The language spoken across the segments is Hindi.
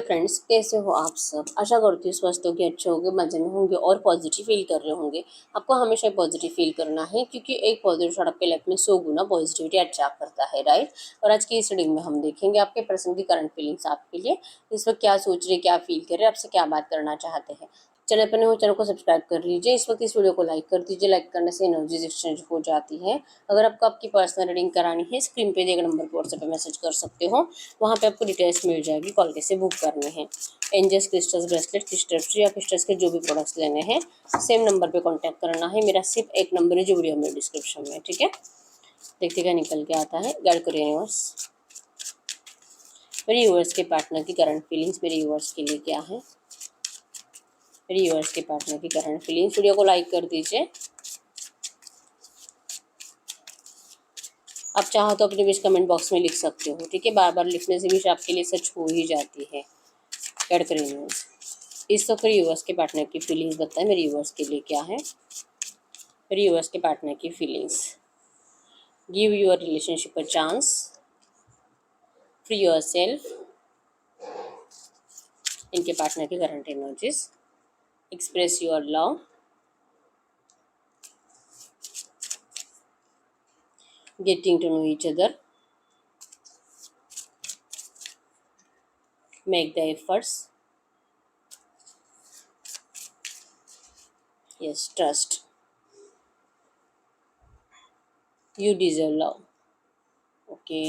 हेलो फ्रेंड्स, कैसे हो आप सब। आशा करती हूँ स्वस्थ होंगे, अच्छे होंगे, मजे में होंगे और पॉजिटिव फील कर रहे होंगे। आपको हमेशा पॉजिटिव फील करना है क्योंकि एक पॉजिटिव थॉट आपके लाइफ में 100 गुना पॉजिटिविटी अट्रैक्ट करता है, राइट। और आज की इस रीडिंग में हम देखेंगे आपके पर्सन की करंट फीलिंग्स आपके लिए, इस वक्त क्या सोच रहे, क्या फील कर रहे, आपसे क्या बात करना चाहते हैं। चैनल पर नए हो चैनल को सब्सक्राइब कर लीजिए। इस वक्त इस वीडियो को लाइक कर दीजिए। लाइक करने से एनर्जीज एक्सचेंज हो जाती है। अगर आपको आपकी पर्सनल रीडिंग करानी है, स्क्रीन पे दिए गए नंबर पर व्हाट्सएप पे मैसेज कर सकते हो। वहाँ पे आपको डिटेल्स मिल जाएगी, कॉल कैसे बुक करने हैं। एंजल्स क्रिस्टल्स ब्रेसलेट क्रिस्टल्स या क्रिस्टल्स के जो भी प्रोडक्ट्स लेने हैं सेम नंबर पे कांटेक्ट करना है। मेरा सिर्फ एक नंबर है जो वीडियो में डिस्क्रिप्शन में, ठीक है। देखते क्या निकल के आता है। गाइड करिए यूनिवर्स। मेरे यूनिवर्स के पार्टनर की करंट फीलिंग्स मेरे यूनिवर्स के लिए क्या है। मेरे यूनिवर्स के पार्टनर की करंट फीलिंग्स। वीडियो को लाइक कर दीजिए। आप चाहो तो अपनी विश कमेंट बॉक्स में लिख सकते हो, ठीक है। बार बार लिखने से विश आपके लिए सच हो ही जाती है। गाइड करिए यूनिवर्स। इस वक्त यूनिवर्स के पार्टनर की फीलिंग्स बताएं मेरे यूनिवर्स के लिए क्या है। मेरे यूनिवर्स के पार्टनर की feelings. Give your relationship a chance. Free yourself. इनके पार्टनर की current energies. Express your love. Getting to know each other. Make the efforts. Yes, trust. You deserve love. Okay.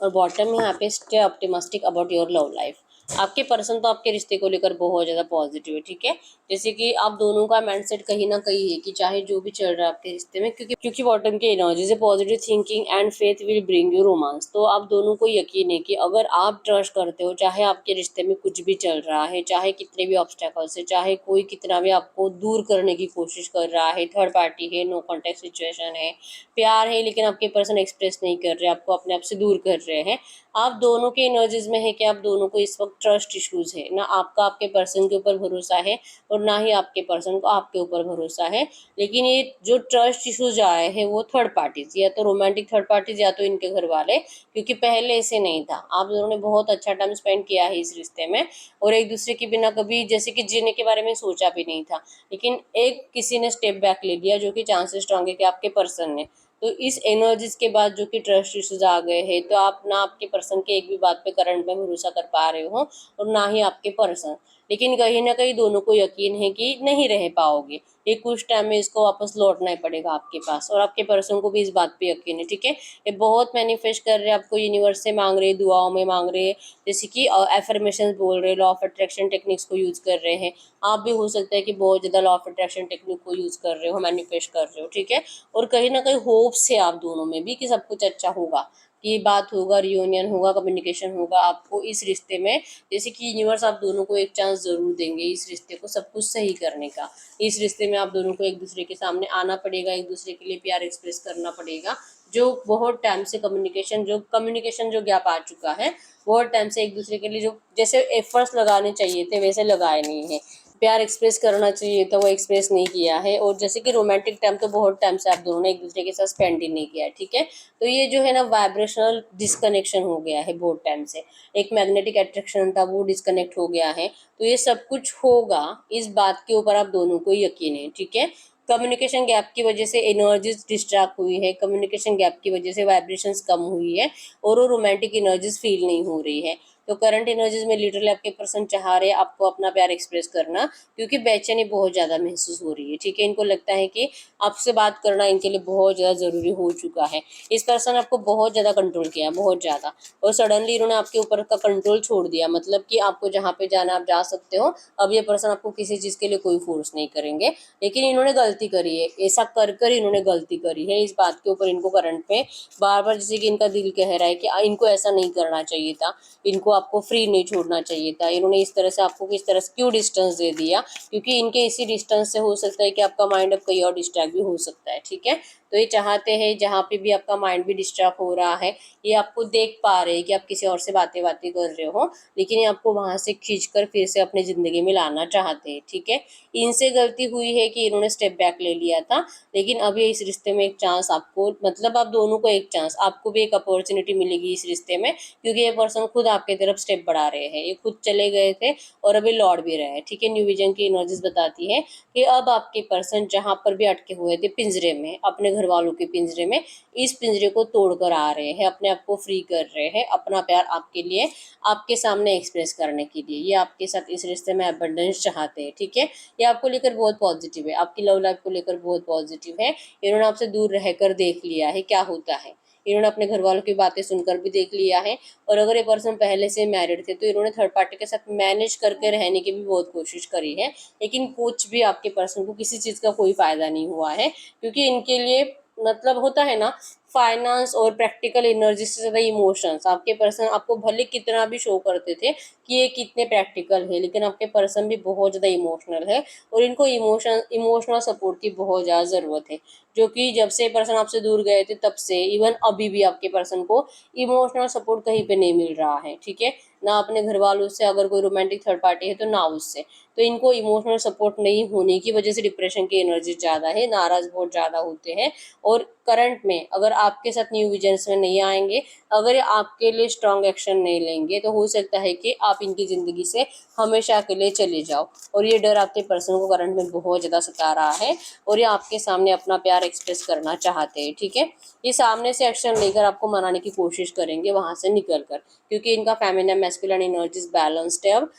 और बॉटम में यहाँ पे stay optimistic about your love life. आपके पर्सन तो आपके रिश्ते को लेकर बहुत ज़्यादा पॉजिटिव है, ठीक है। जैसे कि आप दोनों का माइंडसेट कहीं ना कहीं है कि चाहे जो भी चल रहा है आपके रिश्ते में, क्योंकि बॉटम के एनर्जी से positive thinking and faith will bring you romance. तो आप दोनों को यकीन है कि अगर आप ट्रस्ट करते हो, चाहे आपके रिश्ते में कुछ भी चल रहा है, चाहे कितने भी ऑब्स्टेकल्स है, चाहे कोई कितना भी आपको दूर करने की कोशिश कर रहा है, थर्ड पार्टी है, नो कॉन्टेक्ट सिचुएशन है, प्यार है लेकिन आपके पर्सन एक्सप्रेस नहीं कर रहे, आपको अपने आप से दूर कर रहे हैं, आप दोनों के एनर्जीज में है कि आप दोनों को इस वक्त ट्रस्ट इश्यूज है। ना आपका आपके पर्सन के ऊपर भरोसा है और ना ही आपके पर्सन को आपके ऊपर भरोसा है। लेकिन ये जो ट्रस्ट इश्यूज आए हैं वो थर्ड पार्टीज, या तो रोमांटिक थर्ड पार्टीज या तो इनके घर वाले, क्योंकि पहले ऐसे नहीं था। आप दोनों ने बहुत अच्छा टाइम स्पेंड किया है इस रिश्ते में और एक दूसरे के बिना कभी जैसे कि जीने के बारे में सोचा भी नहीं था। लेकिन एक किसी ने स्टेप बैक ले लिया, जो कि चांसेस स्ट्रॉन्ग है कि आपके पर्सन ने। तो इस एनर्जीज के बाद जो कि ट्रस्ट इश्यूज आ गए हैं, तो आप ना आपके पर्सन के एक भी बात पे करंट में भरोसा कर पा रहे हो और ना ही आपके पर्सन। लेकिन कहीं ना कहीं दोनों को यकीन है कि नहीं रह पाओगे, ये कुछ टाइम में इसको वापस लौटना ही पड़ेगा आपके पास, और आपके पर्सन को भी इस बात पे यकीन है, ठीक है। ये बहुत मैनिफेस्ट कर रहे हैं, आपको यूनिवर्स से मांग रहे, दुआओं में मांग रहे, जैसे कि एफर्मेशन बोल रहे, लॉ ऑफ अट्रैक्शन टेक्निक्स को यूज कर रहे हैं। आप भी हो सकता है कि बहुत ज़्यादा लॉ ऑफ अट्रैक्शन टेक्निक को यूज कर रहे हो, मैनिफेस्ट कर रहे हो, ठीक है। और कहीं ना कहीं होप्स है आप दोनों में भी कि सब कुछ अच्छा होगा, कि बात होगा, रियूनियन होगा, कम्युनिकेशन होगा आपको इस रिश्ते में। जैसे कि यूनिवर्स आप दोनों को एक चांस जरूर देंगे इस रिश्ते को सब कुछ सही करने का। इस रिश्ते में आप दोनों को एक दूसरे के सामने आना पड़ेगा, एक दूसरे के लिए प्यार एक्सप्रेस करना पड़ेगा। जो बहुत टाइम से कम्युनिकेशन जो गैप आ चुका है, बहुत टाइम से एक दूसरे के लिए जो जैसे एफर्ट्स लगाने चाहिए थे वैसे लगाए नहीं है। प्यार एक्सप्रेस करना चाहिए था वो एक्सप्रेस नहीं किया है। और जैसे कि रोमांटिक टाइम तो बहुत टाइम से आप दोनों ने एक दूसरे के साथ स्पेंड ही नहीं किया है, ठीक है। तो ये जो है ना वाइब्रेशनल डिस्कनेक्शन हो गया है बहुत टाइम से। एक मैग्नेटिक अट्रैक्शन था वो डिस्कनेक्ट हो गया है। तो ये सब कुछ होगा, इस बात के ऊपर आप दोनों को यकीन है, ठीक है। कम्युनिकेशन गैप की वजह से एनर्जीज डिस्ट्रैक्ट हुई है, कम्युनिकेशन गैप की वजह से वाइब्रेशंस कम हुई है और वो रोमांटिक एनर्जीज फील नहीं हो रही है। तो करंट एनर्जीज में लिटरली आपके पर्सन चाह रहे हैं आपको अपना प्यार एक्सप्रेस करना, क्योंकि बेचैनी बहुत ज़्यादा महसूस हो रही है, ठीक है। इनको लगता है कि आपसे बात करना इनके लिए बहुत ज़्यादा ज़रूरी हो चुका है। इस पर्सन आपको बहुत ज़्यादा कंट्रोल किया, बहुत ज़्यादा, और सडनली इन्होंने आपके ऊपर का कंट्रोल छोड़ दिया। मतलब कि आपको जहाँ पे जाना आप जा सकते हो, अब ये पर्सन आपको किसी चीज़ के लिए कोई फोर्स नहीं करेंगे। लेकिन इन्होंने गलती करी है, ऐसा कर कर इन्होंने गलती करी है। इस बात के ऊपर इनको करंट में बार बार जैसे कि इनका दिल कह रहा है कि इनको ऐसा नहीं करना चाहिए था, इनको आपको फ्री नहीं छोड़ना चाहिए था, इन्होंने इस तरह से आपको किस तरह से क्यों डिस्टेंस दे दिया, क्योंकि इनके इसी डिस्टेंस से हो सकता है कि आपका माइंड अब कहीं और डिस्ट्रैक्ट भी हो सकता है, ठीक है। तो ये चाहते हैं जहाँ पे भी आपका माइंड भी डिस्ट्रैक्ट हो रहा है, ये आपको देख पा रहे हैं कि आप किसी और से बातें बातें कर रहे हो, लेकिन ये आपको वहां से खींचकर फिर से अपनी जिंदगी में लाना चाहते हैं, ठीक है। इनसे गलती हुई है कि इन्होंने स्टेप बैक ले लिया था, लेकिन अब ये इस रिश्ते में एक चांस आपको, मतलब आप दोनों को एक चांस, आपको भी एक अपॉर्चुनिटी मिलेगी इस रिश्ते में, क्योंकि ये पर्सन खुद आपके तरफ स्टेप बढ़ा रहे हैं, ये खुद चले गए थे और अभी लौट भी रहे हैं, ठीक है। न्यू विजन की एनर्जीज बताती है कि अब आपके पर्सन जहाँ पर भी अटके हुए थे पिंजरे में, अपने घर वालों के पिंजरे में, इस पिंजरे को तोड़ कर आ रहे हैं, अपने आप को फ्री कर रहे हैं, अपना प्यार आपके लिए, आपके सामने एक्सप्रेस करने के लिए। ये आपके साथ इस रिश्ते में अबंडेंस चाहते हैं, ठीक है। ये आपको लेकर बहुत पॉजिटिव है, आपकी लव लाइफ को लेकर बहुत पॉजिटिव है। इन्होंने आपसे दूर रहकर देख लिया है क्या होता है, इन्होंने अपने घर वालों की बातें सुनकर भी देख लिया है। और अगर ये पर्सन पहले से मैरिड थे तो इन्होंने थर्ड पार्टी के साथ मैनेज करके रहने की भी बहुत कोशिश करी है, लेकिन कुछ भी आपके पर्सन को किसी चीज़ का कोई फायदा नहीं हुआ है, क्योंकि इनके लिए मतलब होता है ना, फाइनेंस और प्रैक्टिकल एनर्जी से ज़्यादा इमोशंस। आपके पर्सन आपको भले कितना भी शो करते थे कि ये कितने प्रैक्टिकल है, लेकिन आपके पर्सन भी बहुत ज़्यादा इमोशनल है और इनको इमोशनल सपोर्ट की बहुत ज़्यादा ज़रूरत है, जो कि जब से पर्सन आपसे दूर गए थे तब से इवन अभी भी आपके पर्सन को इमोशनल सपोर्ट कहीं पे नहीं मिल रहा है, ठीक है। ना अपने घर वालों से, अगर कोई रोमांटिक थर्ड पार्टी है तो ना उससे, तो इनको इमोशनल सपोर्ट नहीं होने की वजह से डिप्रेशन की एनर्जी ज़्यादा है, नाराज़ बहुत ज़्यादा होते हैं। और करंट में अगर आपके साथ न्यू विजन्स में नहीं आएंगे, अगर ये आपके लिए स्ट्रॉन्ग एक्शन नहीं लेंगे, तो हो सकता है कि आप इनकी ज़िंदगी से हमेशा के लिए चले जाओ। और ये डर आपके पर्सन को करंट में बहुत ज़्यादा सता रहा है और ये आपके सामने अपना प्यार एक्सप्रेस करना चाहते हैं, ठीक है। ये सामने से एक्शन लेकर आपको मनाने की कोशिश करेंगे वहाँ से निकल कर, क्योंकि इनका फेमिनिन मैस्कुलिन एनर्जीज बैलेंस्ड है अब।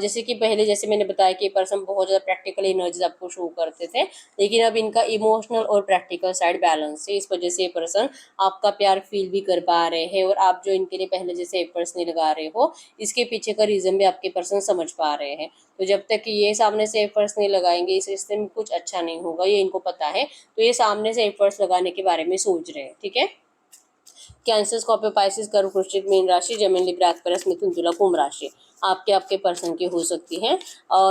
जैसे कि पहले जैसे मैंने बताया कि पर्सन बहुत ज़्यादा प्रैक्टिकल एनर्जीज आपको शो करते थे, लेकिन अब इनका इमोशनल और प्रैक्टिकल साइड बैलेंस है। इस वजह से ये पर्सन आपका प्यार फील भी कर पा रहे हैं, और आप जो इनके लिए पहले जैसे एफर्ट्स नहीं लगा रहे हो, इसके पीछे का रीज़न भी आपके पर्सन समझ पा रहे हैं। तो जब तक कि ये सामने से एफर्ट्स नहीं लगाएंगे, इस रिश्ते में कुछ अच्छा नहीं होगा, ये इनको पता है। तो ये सामने से एफर्ट्स लगाने के बारे में सोच रहे हैं, ठीक है। कैंसर, स्कॉर्पियो, पाइसिस, कर्क, वृश्चिक, मीन राशि, जमीन, लिब्रा, एक्वेरियस, मिथुन, तुला, कुंभ राशि आपके पर्सन की हो सकती है।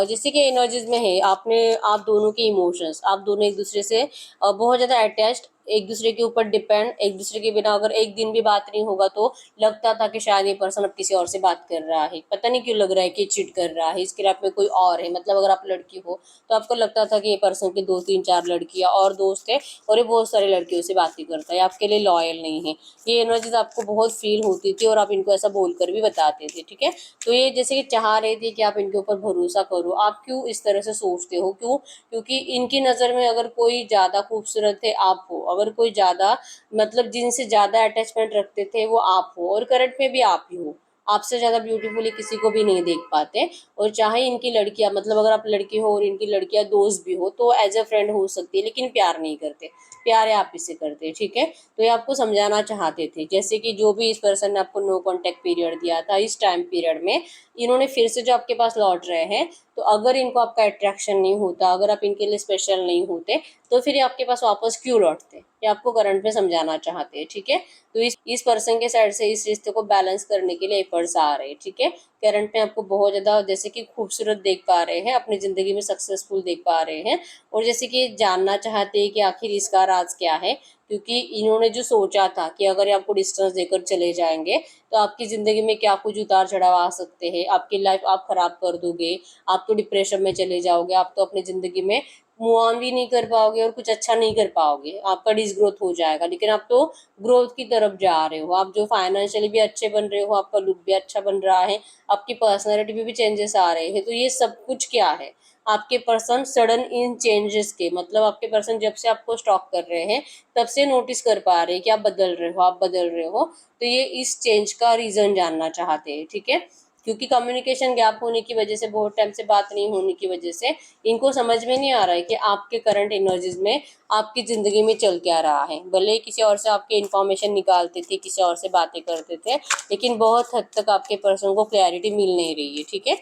जैसे कि एनर्जीज में है, आप दोनों के इमोशंस, आप दोनों एक दूसरे से बहुत ज़्यादा अटैच्ड, एक दूसरे के ऊपर डिपेंड, एक दूसरे के बिना अगर एक दिन भी बात नहीं होगा तो लगता था कि शायद ये पर्सन अब किसी और से बात कर रहा है, पता नहीं क्यों लग रहा है कि चीट कर रहा है, इसके लाइफ में कोई और है। मतलब अगर आप लड़की हो तो आपको लगता था कि ये पर्सन के 2 3 4 लड़कियां और दोस्त है और ये बहुत सारी लड़कियों से बातें करता है, आपके लिए लॉयल नहीं है। ये एनर्जीज आपको बहुत फील होती थी और आप इनको ऐसा बोलकर भी बताते थे, ठीक है। तो ये जैसे कि चाह रहे थे कि आप इनके ऊपर भरोसा करो। आप क्यों इस तरह से सोचते हो, क्यों? क्योंकि इनकी नज़र में अगर कोई ज़्यादा खूबसूरत है आप हो, अगर कोई ज़्यादा मतलब जिनसे ज़्यादा अटैचमेंट रखते थे वो आप हो, और करंट में भी आप ही हो। आपसे ज़्यादा ब्यूटीफुली किसी को भी नहीं देख पाते। और चाहे इनकी लड़कियां, मतलब अगर आप लड़की हो और इनकी लड़कियां दोस्त भी हो तो एज अ फ्रेंड हो सकती है, लेकिन प्यार नहीं करते, प्यार आप इससे करते, ठीक है। तो ये आपको समझाना चाहते थे, जैसे कि जो भी इस पर्सन ने आपको नो कांटेक्ट पीरियड दिया था, इस टाइम पीरियड में इन्होंने फिर से जो आपके पास लौट रहे हैं, तो अगर इनको आपका अट्रैक्शन नहीं होता, अगर आप इनके लिए स्पेशल नहीं होते, तो फिर ये आपके पास वापस क्यों लौटते, ये आपको करंट में समझाना चाहते हैं, ठीक है। तो इस पर्सन के साइड से इस रिश्ते को बैलेंस करने के लिए एफर्ट्स आ रहे हैं, ठीक है। करंट में आपको बहुत ज़्यादा जैसे कि खूबसूरत देख पा रहे हैं, अपनी ज़िंदगी में सक्सेसफुल देख पा रहे हैं, और जैसे कि जानना चाहते हैं कि आखिर इसका राज क्या है। क्योंकि इन्होंने जो सोचा था कि अगर ये आपको डिस्टेंस देकर चले जाएंगे तो आपकी ज़िंदगी में क्या कुछ उतार चढ़ाव आ सकते हैं, आपकी लाइफ आप ख़राब कर दोगे, आप तो डिप्रेशन में चले जाओगे, आप तो अपनी ज़िंदगी में मूव ऑन भी नहीं कर पाओगे और कुछ अच्छा नहीं कर पाओगे, आपका डिसग्रोथ हो जाएगा। लेकिन आप तो ग्रोथ की तरफ जा रहे हो, आप जो फाइनेंशियली भी अच्छे बन रहे हो, आपका लुक भी अच्छा बन रहा है, आपकी पर्सनैलिटी में भी चेंजेस आ रहे हैं। तो ये सब कुछ क्या है, आपके पर्सन सडन इन चेंजेस के, मतलब आपके पर्सन जब से आपको स्टॉक कर रहे हैं तब से नोटिस कर पा रहे हैं कि आप बदल रहे हो, आप बदल रहे हो। तो ये इस चेंज का रीज़न जानना चाहते हैं, ठीक है। क्योंकि कम्युनिकेशन गैप होने की वजह से, बहुत टाइम से बात नहीं होने की वजह से इनको समझ में नहीं आ रहा है कि आपके करंट एनर्जीज में आपकी ज़िंदगी में चल क्या रहा है। भले ही किसी और से आपके इन्फॉर्मेशन निकालते थे, किसी और से बातें करते थे, लेकिन बहुत हद तक आपके पर्सन को क्लैरिटी मिल नहीं रही है, ठीक है।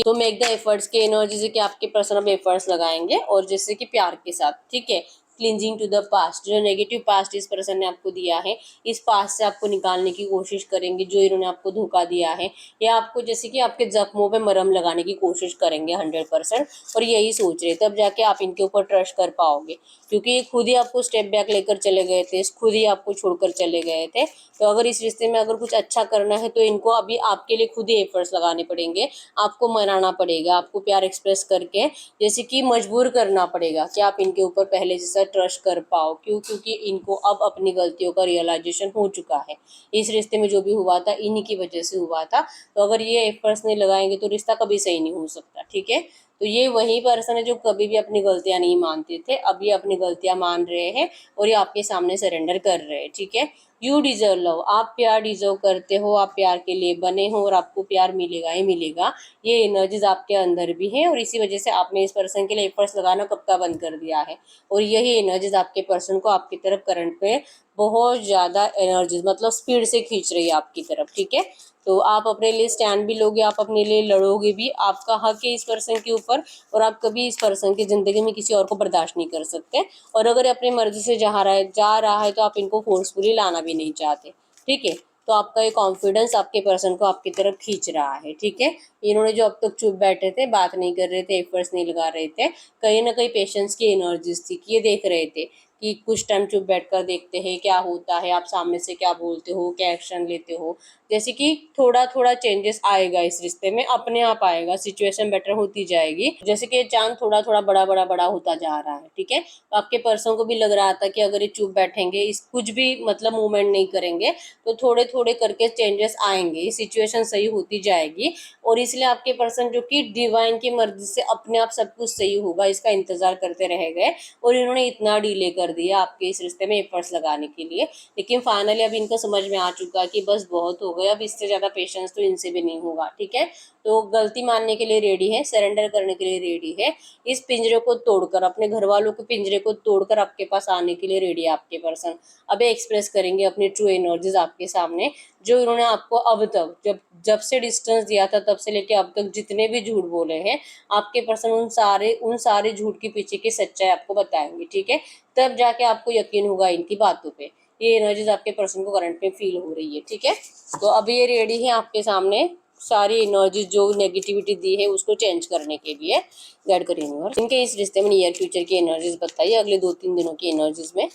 तो मेक द एफर्ट्स के एनर्जीज है कि आपके पर्सन अब एफर्ट्स लगाएंगे, और जैसे कि प्यार के साथ, ठीक है। क्लिंजिंग टू द पास्ट, जो नेगेटिव पास्ट इस पर्सन ने आपको दिया है, इस पास्ट से आपको निकालने की कोशिश करेंगे। जो इन्होंने आपको धोखा दिया है, या आपको जैसे कि आपके जख्मों पे मरहम लगाने की कोशिश करेंगे 100%। और यही सोच रहे तब जाके आप इनके ऊपर ट्रस्ट कर पाओगे, क्योंकि ये खुद ही आपको स्टेप बैक लेकर चले गए थे, खुद ही आपको छोड़कर चले गए थे। तो अगर इस रिश्ते में अगर कुछ अच्छा करना है तो इनको अभी आपके लिए खुद ही एफर्ट्स लगाने पड़ेंगे, आपको मनाना पड़ेगा, आपको प्यार एक्सप्रेस करके जैसे कि मजबूर करना पड़ेगा कि आप इनके ऊपर पहले जैसा ट्रस्ट कर पाओ। क्यों? क्योंकि इनको अब अपनी गलतियों का रियलाइजेशन हो चुका है। इस रिश्ते में जो भी हुआ था इन्हीं की वजह से हुआ था। तो अगर ये एफर्ट्स नहीं लगाएंगे तो रिश्ता कभी सही नहीं हो सकता। ठीक है, तो ये वही पर्सन है जो कभी भी अपनी गलतियां नहीं मानते थे, अब ये अपनी गलतियां मान रहे हैं और ये आपके सामने सरेंडर कर रहे हैं। ठीक है, यू डिजर्व लव, आप प्यार डिजर्व करते हो, आप प्यार के लिए बने हो और आपको प्यार मिलेगा ही मिलेगा। ये एनर्जीज आपके अंदर भी है और इसी वजह से आपने इस पर्सन के लिए एफर्ट्स लगाना कब का बंद कर दिया है। और यही एनर्जीज आपके पर्सन को आपकी तरफ करंट पे बहुत ज़्यादा एनर्जीज मतलब स्पीड से खींच रही है आपकी तरफ। ठीक है, तो आप अपने लिए स्टैंड भी लोगे, आप अपने लिए लड़ोगे भी, आपका हक है इस पर्सन के ऊपर और आप कभी इस पर्सन की ज़िंदगी में किसी और को बर्दाश्त नहीं कर सकते। और अगर अपनी मर्जी से जा रहा है तो आप इनको फोर्सफुली लाना भी नहीं चाहते। ठीक है, तो आपका ये कॉन्फिडेंस आपके पर्सन को आपकी तरफ खींच रहा है। ठीक है, इन्होंने जो अब तक चुप बैठे थे, बात नहीं कर रहे थे, एफर्ट्स नहीं लगा रहे थे, कहीं ना कहीं पेशेंस की एनर्जीज थी कि ये देख रहे थे कि कुछ टाइम चुप बैठकर देखते हैं क्या होता है, आप सामने से क्या बोलते हो, क्या एक्शन लेते हो। जैसे कि थोड़ा थोड़ा चेंजेस आएगा इस रिश्ते में, अपने आप आएगा, सिचुएशन बेटर होती जाएगी। जैसे कि चांद थोड़ा थोड़ा बड़ा होता जा रहा है। ठीक है, तो आपके पर्सन को भी लग रहा था कि अगर ये चुप बैठेंगे, इस कुछ भी मतलब मूवमेंट नहीं करेंगे तो थोड़े थोड़े करके चेंजेस आएंगे, सिचुएशन सही होती जाएगी। और इसलिए आपके पर्सन जो कि डिवाइन की मर्जी से अपने आप सब कुछ सही होगा इसका इंतजार करते रह गए और इन्होंने इतना डिले कर दिया आपके इस रिश्ते में एफर्ट्स लगाने के लिए। लेकिन फाइनली अब इनको समझ में आ चुका कि बस बहुत हो गया, अब इससे ज़्यादा पेशेंस तो इनसे भी नहीं होगा। ठीक है, तो गलती मानने के लिए रेडी है, सरेंडर करने के लिए रेडी है, इस पिंजरे को तोड़कर, अपने घर वालों के पिंजरे को तोड़कर आपके पास आने के लिए रेडी है आपके पर्सन। अब एक्सप्रेस करेंगे अपनी ट्रू एनर्जीज आपके सामने, जो इन्होंने आपको अब तक जब जब से डिस्टेंस दिया था तब से लेके अब तक जितने भी झूठ बोले हैं आपके पर्सन, उन सारे झूठ के पीछे की सच्चाई आपको बताएंगे। ठीक है, तब जाके आपको यकीन होगा इनकी बातों पे। ये एनर्जीज आपके पर्सन को करंट में फील हो रही है। ठीक है, तो अभी ये रेडी है आपके सामने सारी एनर्जी जो नेगेटिविटी दी है उसको चेंज करने के लिए। गाइड करिए यूनिवर्स, इनके इस रिश्ते में नियर फ्यूचर की एनर्जीज बताइए, अगले 2-3 दिनों की एनर्जीज में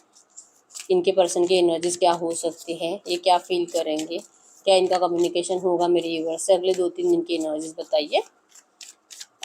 इनके पर्सन की एनर्जीज क्या हो सकती है, ये क्या फील करेंगे, क्या इनका कम्युनिकेशन होगा मेरे यूनिवर्स से। अगले 2-3 दिन की एनर्जीज बताइए,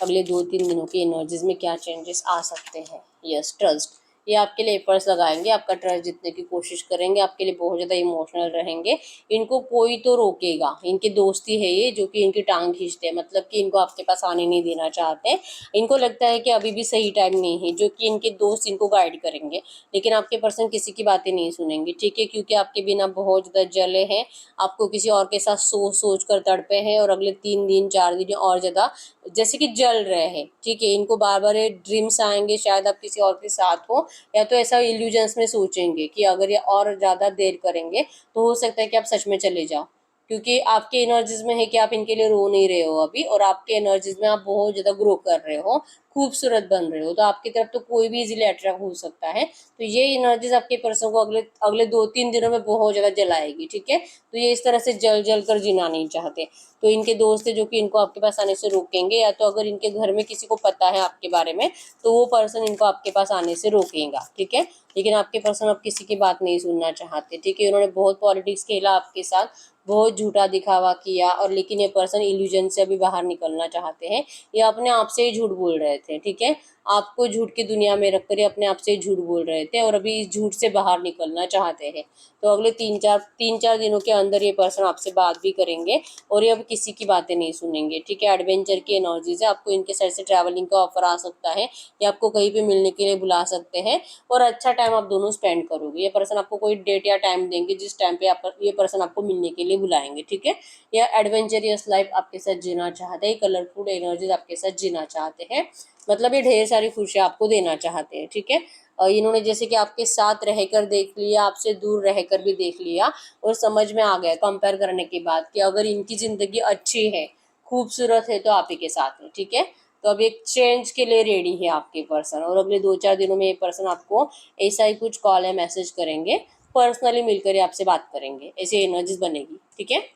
अगले 2-3 दिनों की एनर्जीज में क्या चेंजेस आ सकते हैं। यस, ट्रस्ट, ये आपके लिए एफर्ट्स लगाएंगे, आपका ट्रस्ट जीतने की कोशिश करेंगे, आपके लिए बहुत ज़्यादा इमोशनल रहेंगे। इनको कोई तो रोकेगा, इनकी दोस्ती है ये जो कि इनकी टांग खींचते हैं, मतलब कि इनको आपके पास आने नहीं देना चाहते। इनको लगता है कि अभी भी सही टाइम नहीं है, जो कि इनके दोस्त इनको गाइड करेंगे। लेकिन आपके पर्सन किसी की बातें नहीं सुनेंगे। ठीक है, क्योंकि आपके बिना बहुत ज़्यादा जले हैं, आपको किसी और के साथ सोच कर तड़पे हैं और अगले 3-4 दिन और ज़्यादा जैसे कि जल रहे हैं। ठीक है, इनको बार बार ड्रीम्स आएंगे शायद आप किसी और के साथ हो, या तो ऐसा इल्यूजन्स में सोचेंगे कि अगर ये और ज़्यादा देर करेंगे तो हो सकता है कि आप सच में चले जाओ। क्योंकि आपके एनर्जीज में है कि आप इनके लिए रो नहीं रहे हो अभी, और आपके एनर्जीज में आप बहुत ज़्यादा ग्रो कर रहे हो, खूबसूरत बन रहे हो, तो आपकी तरफ तो कोई भी इजीली अट्रैक्ट हो सकता है। तो ये एनर्जीज आपके पर्सन को अगले अगले 2-3 दिनों में बहुत ज़्यादा जलाएगी। ठीक है, तो ये इस तरह से जल कर जीना नहीं चाहते। तो इनके दोस्त है जो कि इनको आपके पास आने से रोकेंगे, या तो अगर इनके घर में किसी को पता है आपके बारे में तो वो पर्सन इनको आपके पास आने से रोकेगा। ठीक है, लेकिन आपके पर्सन अब किसी की बात नहीं सुनना चाहते। ठीक है, उन्होंने बहुत पॉलिटिक्स खेला आपके साथ, बहुत झूठा दिखावा किया, और लेकिन ये पर्सन इल्यूजन से अभी बाहर निकलना चाहते हैं। ये अपने आप से ही झूठ बोल रहे थे। ठीक है, आपको झूठ की दुनिया में रखकर ये अपने आप से ही झूठ बोल रहे थे और अभी इस झूठ से बाहर निकलना चाहते हैं। तो अगले 3-4 दिनों के अंदर ये पर्सन आपसे बात भी करेंगे और ये अब किसी की बातें नहीं सुनेंगे। ठीक है, एडवेंचर की एनर्जीज है, आपको इनके साइड से ट्रैवलिंग का ऑफर आ सकता है, या आपको कहीं पे मिलने के लिए बुला सकते हैं और अच्छा टाइम आप दोनों स्पेंड करोगे। ये पर्सन आपको कोई डेट या टाइम देंगे जिस टाइम पे आप ये पर्सन आपको मिलने के लिए बुलाएंगे। ठीक है, या एडवेंचरियस लाइफ आपके साथ जीना चाहते हैं, कलरफुल एनर्जीज आपके साथ जीना चाहते हैं, मतलब ये ढेर सारी खुशियाँ आपको देना चाहते हैं। ठीक है, इन्होंने जैसे कि आपके साथ रहकर देख लिया, आपसे दूर रहकर भी देख लिया और समझ में आ गया कंपेयर करने के बाद कि अगर इनकी ज़िंदगी अच्छी है, खूबसूरत है, तो आप ही के साथ है। ठीक है, तो अब एक चेंज के लिए रेडी है आपके पर्सन, और अगले 2-4 दिनों में ये पर्सन आपको ऐसा ही कुछ कॉल या मैसेज करेंगे, पर्सनली मिलकर ही आपसे बात करेंगे, ऐसी एनर्जीज बनेगी। ठीक है,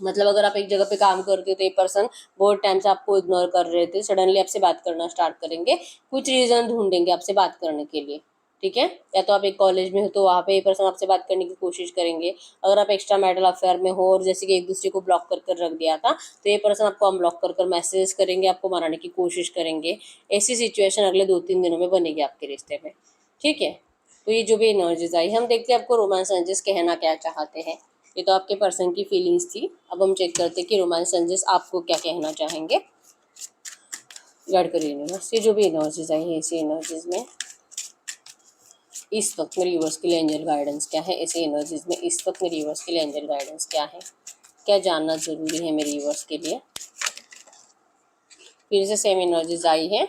मतलब अगर आप एक जगह पे काम करते हो तो एक पर्सन बहुत टाइम से आपको इग्नोर कर रहे थे, सडनली आपसे बात करना स्टार्ट करेंगे, कुछ रीज़न ढूंढेंगे आपसे बात करने के लिए। ठीक है, या तो आप एक कॉलेज में हो तो वहाँ पे ये पर्सन आपसे बात करने की कोशिश करेंगे। अगर आप एक्स्ट्रा मैरिटल अफेयर में हो और जैसे कि एक दूसरे को ब्लॉक कर रख दिया था तो ये पर्सन आपको अनब्लॉक कर मैसेज करेंगे, आपको मनाने की कोशिश करेंगे। ऐसी सिचुएशन अगले 2-3 दिनों में बनेगी आपके रिश्ते में। ठीक है। तो ये जो भी एनर्जीज आई, हम देखते हैं आपको रोमांस एनर्जीज कहना क्या चाहते हैं। ये तो आपके पर्सन की फीलिंग्स थी, अब हम चेक करते हैं कि रोमांस एनर्जीज आपको क्या कहना चाहेंगे। गाइड करिए यूनिवर्स, ये जो भी एनर्जीज आई है इसी एनर्जीज में इस वक्त मेरे यूनिवर्स के लिए एंजल गाइडेंस क्या है, इसी एनर्जीज में इस वक्त मेरे यूनिवर्स के लिए एंजल गाइडेंस क्या है, क्या जानना जरूरी है मेरे यूनिवर्स के लिए। फिर से सेम एनर्जीज आई है।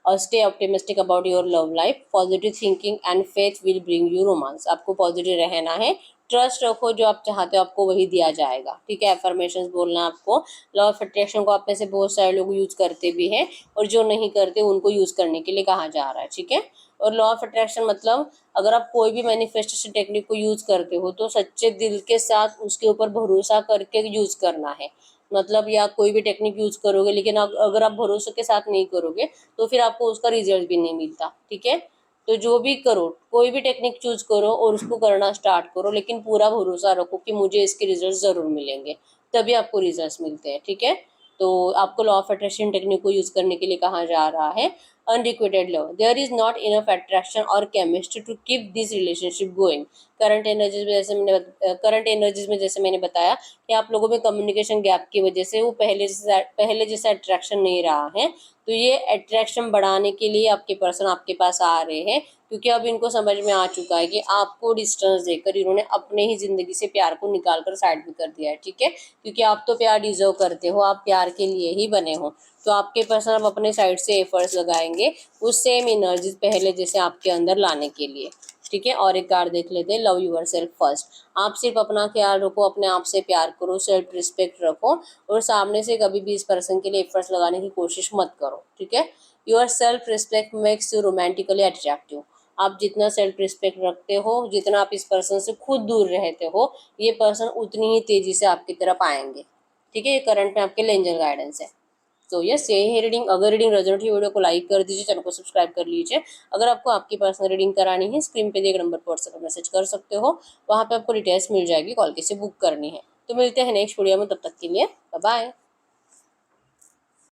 और stay optimistic about your love life, positive thinking and faith will bring you romance. आपको पॉजिटिव रहना है, ट्रस्ट रखो, जो आप चाहते हो आपको वही दिया जाएगा। ठीक है, एफर्मेशंस बोलना है आपको। लॉ ऑफ अट्रैक्शन को आप में से बहुत सारे लोग यूज करते भी हैं, और जो नहीं करते उनको यूज करने के लिए कहा जा रहा है। ठीक है, और लॉ ऑफ अट्रैक्शन मतलब अगर आप कोई भी मैनिफेस्टेशन टेक्निक को यूज करते हो तो सच्चे दिल के साथ उसके ऊपर भरोसा करके यूज करना है। मतलब या कोई भी टेक्निक यूज करोगे लेकिन अगर आप भरोसे के साथ नहीं करोगे तो फिर आपको उसका रिजल्ट भी नहीं मिलता। ठीक है, तो जो भी करो, कोई भी टेक्निक चूज करो और उसको करना स्टार्ट करो, लेकिन पूरा भरोसा रखो कि मुझे इसके रिजल्ट जरूर मिलेंगे, तभी आपको रिजल्ट मिलते हैं। ठीक है, तो आपको लॉ ऑफ अट्रैक्शन टेक्निक को यूज करने के लिए कहा जा रहा है। Unrequited love, there is not enough attraction और chemistry to keep this relationship going. Current energies में जैसे मैंने बताया कि आप लोगों में कम्युनिकेशन गैप की वजह से वो पहले जैसा अट्रैक्शन नहीं रहा है। तो ये अट्रैक्शन बढ़ाने के लिए आपके पर्सन आपके पास आ रहे हैं, क्योंकि अब इनको समझ में आ चुका है कि आपको डिस्टेंस देकर इन्होंने अपने ही जिंदगी से प्यार को निकाल कर साइड में कर दिया है। ठीक है, क्योंकि आप तो प्यार डिजर्व करते हो, आप प्यार के लिए ही बने हो। तो आपके पर्सन अब अपने साइड से एफर्ट्स लगाएंगे उस सेम एनर्जी पहले जैसे आपके अंदर लाने के लिए। ठीक है, और एक कार्ड देख लेते हैं, लव यूर सेल्फ फर्स्ट। आप सिर्फ अपना ख्याल रखो, अपने आप से प्यार करो, सेल्फ रिस्पेक्ट रखो, और सामने से कभी भी इस पर्सन के लिए एफर्ट्स लगाने की कोशिश मत करो। ठीक है, your self respect makes you romantically attractive. आप जितना सेल्फ रिस्पेक्ट रखते हो, जितना आप इस पर्सन से खुद दूर रहते हो, ये पर्सन उतनी ही तेजी से आपकी तरफ आएंगे। ठीक है, ये करंट में आपके लिए एंजल गाइडेंस है। तो यस, यही है रीडिंग। अगर रीडिंग रेजोनेट हुई वीडियो को लाइक कर दीजिए, चैनल को सब्सक्राइब कर लीजिए। अगर आपको आपकी पर्सनल रीडिंग करानी है, स्क्रीन पे दिए गए नंबर पर व्हाट्सएप मैसेज कर सकते हो, वहाँ पे आपको डिटेल्स मिल जाएगी, कॉल कैसे बुक करनी है। तो मिलते हैं नेक्स्ट वीडियो में, तब तक के लिए बाय बाय।